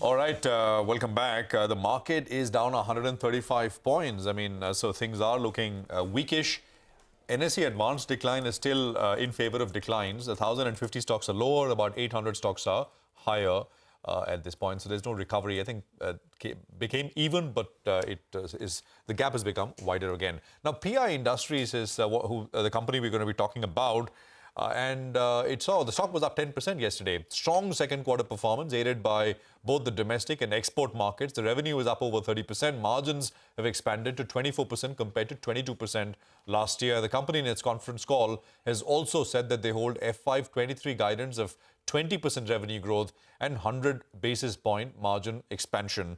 All right, welcome back. The market is down 135 points. So things are looking weakish. NSE advanced decline is still in favor of declines. 1,050 stocks are lower, about 800 stocks are higher at this point. So there's no recovery. I think became even, but the gap has become wider again. Now, PI Industries is the company we're going to be talking about. The stock was up 10% yesterday. Strong second quarter performance aided by both the domestic and export markets. The revenue is up over 30%. Margins have expanded to 24% compared to 22% last year. The company in its conference call has also said that they hold FY23 guidance of 20% revenue growth and 100 basis point margin expansion.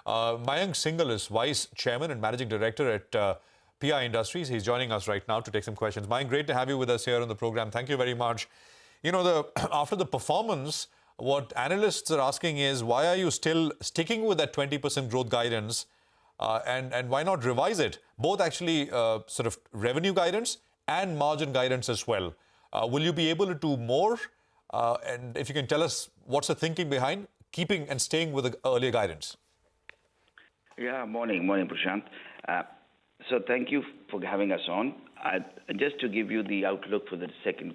Mayank Singhal is Vice Chairman and Managing Director at PI Industries. He's joining us right now to take some questions. Mayank, great to have you with us here on the program. Thank you very much. After the performance, what analysts are asking is, why are you still sticking with that 20% growth guidance and why not revise it? Both actually sort of revenue guidance and margin guidance as well. Will you be able to do more? And if you can tell us what's the thinking behind keeping and staying with the earlier guidance? Yeah, morning, Prashant. So thank you for having us on. Just to give you the outlook for the second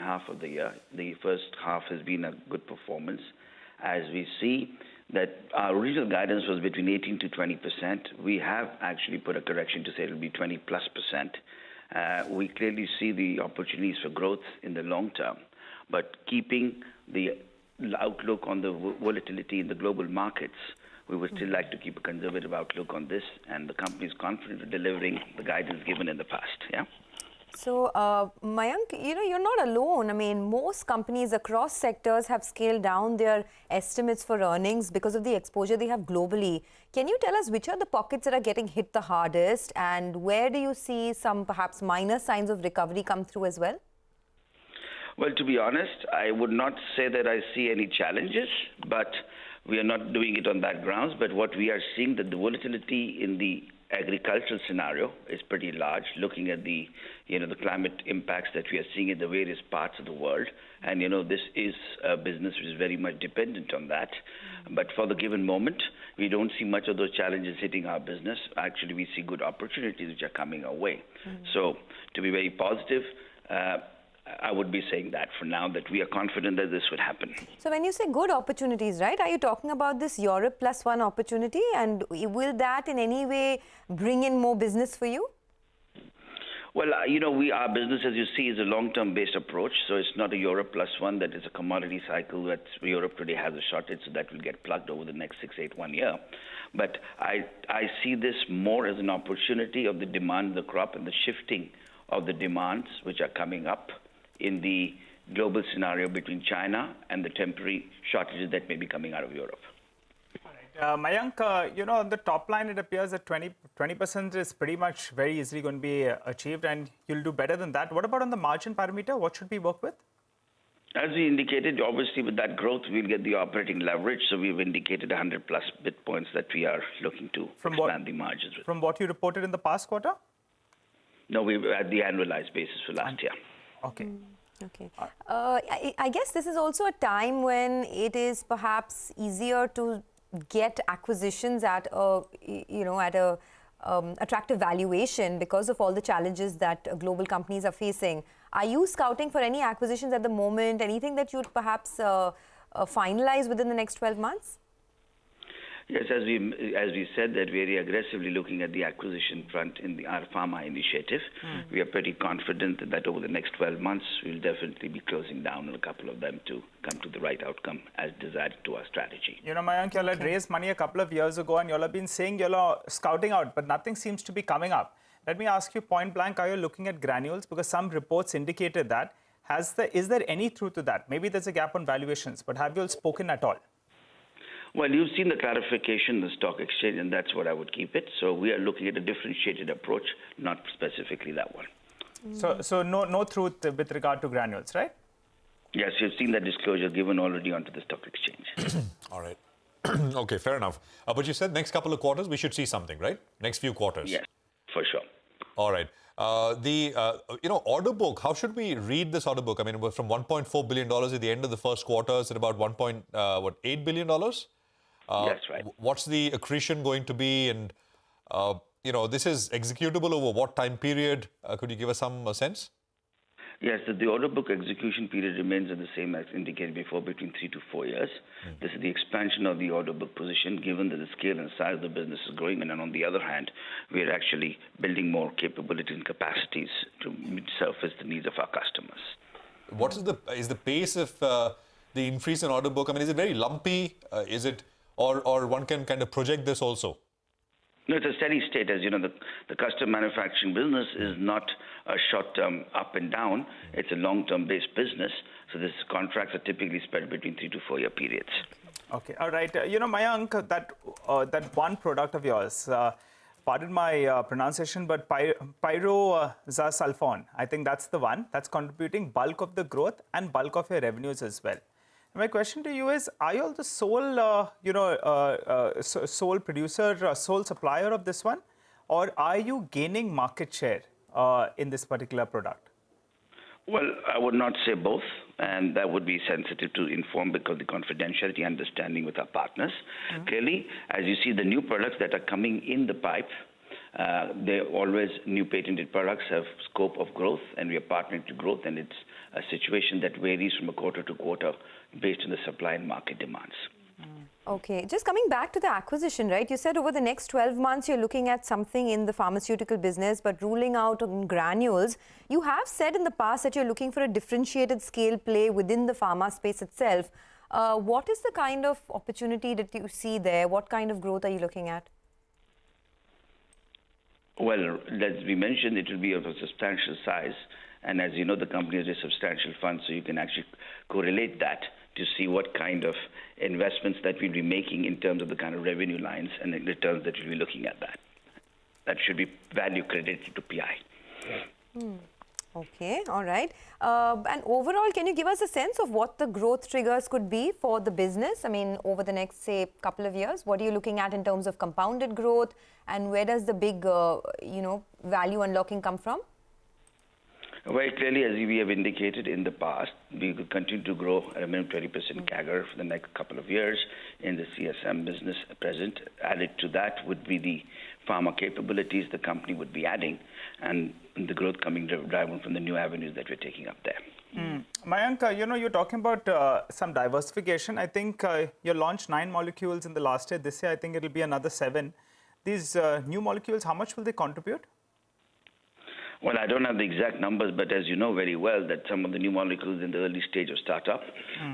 half of the year, the first half has been a good performance. As we see that our original guidance was between 18 to 20%. We have actually put a correction to say it will be 20+%. We clearly see the opportunities for growth in the long term, but keeping the outlook on the volatility in the global markets, we would still like to keep a conservative outlook on this, and the company is confident of delivering the guidance given in the past. Yeah. So, Mayank, you're not alone. I mean, most companies across sectors have scaled down their estimates for earnings because of the exposure they have globally. Can you tell us which are the pockets that are getting hit the hardest, and where do you see some perhaps minor signs of recovery come through as well? Well, to be honest, I would not say that I see any challenges, but we are not doing it on that grounds. But what we are seeing, that the volatility in the agricultural scenario is pretty large, looking at the climate impacts that we are seeing in the various parts of the world. And, this is a business which is very much dependent on that. But for the given moment, we don't see much of those challenges hitting our business. Actually, we see good opportunities which are coming our way. So to be very positive, I would be saying that for now, that we are confident that this would happen. So when you say good opportunities, right, are you talking about this Europe plus one opportunity? And will that in any way bring in more business for you? Well, our business, as you see, is a long-term based approach. So it's not a Europe plus one that is a commodity cycle that Europe today has a shortage, so that will get plugged over the next 6, 8, 1 year. But I see this more as an opportunity of the demand of the crop and the shifting of the demands which are coming up in the global scenario between China and the temporary shortages that may be coming out of Europe. All right. Mayank, on the top line, it appears that 20% is pretty much very easily going to be achieved, and you'll do better than that. What about on the margin parameter? What should we work with? As we indicated, obviously with that growth, we'll get the operating leverage. So we've indicated 100 plus bit points that we are looking to expand the margins with. From what you reported in the past quarter? No, we were at the annualized basis for last year. Okay. Okay. I guess this is also a time when it is perhaps easier to get acquisitions at a attractive valuation because of all the challenges that global companies are facing. Are you scouting for any acquisitions at the moment? Anything that you'd perhaps finalize within the next 12 months? Yes, as we said, that we're very aggressively looking at the acquisition front in our pharma initiative. We are pretty confident that over the next 12 months, we'll definitely be closing down on a couple of them to come to the right outcome as desired to our strategy. Mayank, you all had raised money a couple of years ago, and you all have been saying you all are scouting out, but nothing seems to be coming up. Let me ask you point blank, are you looking at granules? Because some reports indicated that. Is there any truth to that? Maybe there's a gap on valuations, but have you all spoken at all? Well, you've seen the clarification in the stock exchange, and that's what I would keep it. So we are looking at a differentiated approach, not specifically that one. So no truth with regard to granules, right? Yes, you've seen that disclosure given already onto the stock exchange. All right. Okay, fair enough. But you said next couple of quarters, we should see something, right? Next few quarters. Yes, for sure. All right. The order book, how should we read this order book? I mean, it was from $1.4 billion at the end of the first quarter. It's at about $1.8 billion. That's right. What's the accretion going to be? And, this is executable over what time period? Could you give us some sense? Yes, the order book execution period remains the same as indicated before, between 3 to 4 years. This is the expansion of the order book position, given that the scale and size of the business is growing. And then on the other hand, we are actually building more capability and capacities to surface the needs of our customers. What is the pace of the increase in order book? I mean, is it very lumpy? Is it, or one can kind of project this also? No, it's a steady state. As you know, the custom manufacturing business is not a short-term up and down. It's a long-term based business. So these contracts are typically spread between 3 to 4 year periods. Okay, all right. Mayank, that one product of yours, pardon my pronunciation, but pyroxasulfone, I think that's the one that's contributing bulk of the growth and bulk of your revenues as well. My question to you is, are you all the sole, sole producer, sole supplier of this one? Or are you gaining market share in this particular product? Well, I would not say both, and that would be sensitive to inform because of the confidentiality understanding with our partners. Clearly, as you see, the new products that are coming in the pipe, they're always new patented products have scope of growth, and we are partnering to growth, and it's a situation that varies from a quarter to quarter based on the supply and market demands. Okay, just coming back to the acquisition, right? You said over the next 12 months, you're looking at something in the pharmaceutical business, but ruling out on granules. You have said in the past that you're looking for a differentiated scale play within the pharma space itself. What is the kind of opportunity that you see there? What kind of growth are you looking at? Well, as we mentioned, it will be of a substantial size. And as you know, the company has a substantial fund, so you can actually correlate that to see what kind of investments that we'll be making in terms of the kind of revenue lines and the returns that we'll be looking at that. That should be value credited to PI. Okay, all right. And overall, can you give us a sense of what the growth triggers could be for the business? I mean, over the next, say, couple of years, what are you looking at in terms of compounded growth, and where does the big, value unlocking come from? Very clearly, as we have indicated in the past, we will continue to grow at a minimum 20% CAGR for the next couple of years in the CSM business present. Added to that would be the pharma capabilities the company would be adding, and the growth coming driven from the new avenues that we're taking up there. Mayank, you're talking about some diversification. I think you launched 9 molecules in the last year. This year, I think it'll be another 7. These new molecules, how much will they contribute? Well, I don't have the exact numbers, but as you know very well, that some of the new molecules in the early stage of startup,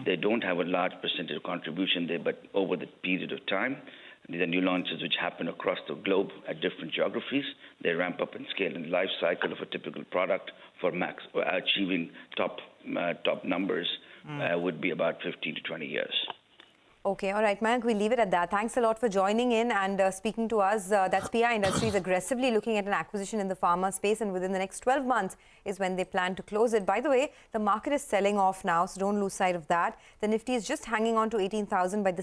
they don't have a large percentage of contribution there, but over the period of time, these are new launches which happen across the globe at different geographies. They ramp up and scale in the life cycle of a typical product for achieving top numbers would be about 15 to 20 years. Okay, all right, Mayank, we'll leave it at that. Thanks a lot for joining in and speaking to us. That's PI Industries aggressively looking at an acquisition in the pharma space, and within the next 12 months is when they plan to close it. By the way, the market is selling off now, so don't lose sight of that. The Nifty is just hanging on to 18,000 by this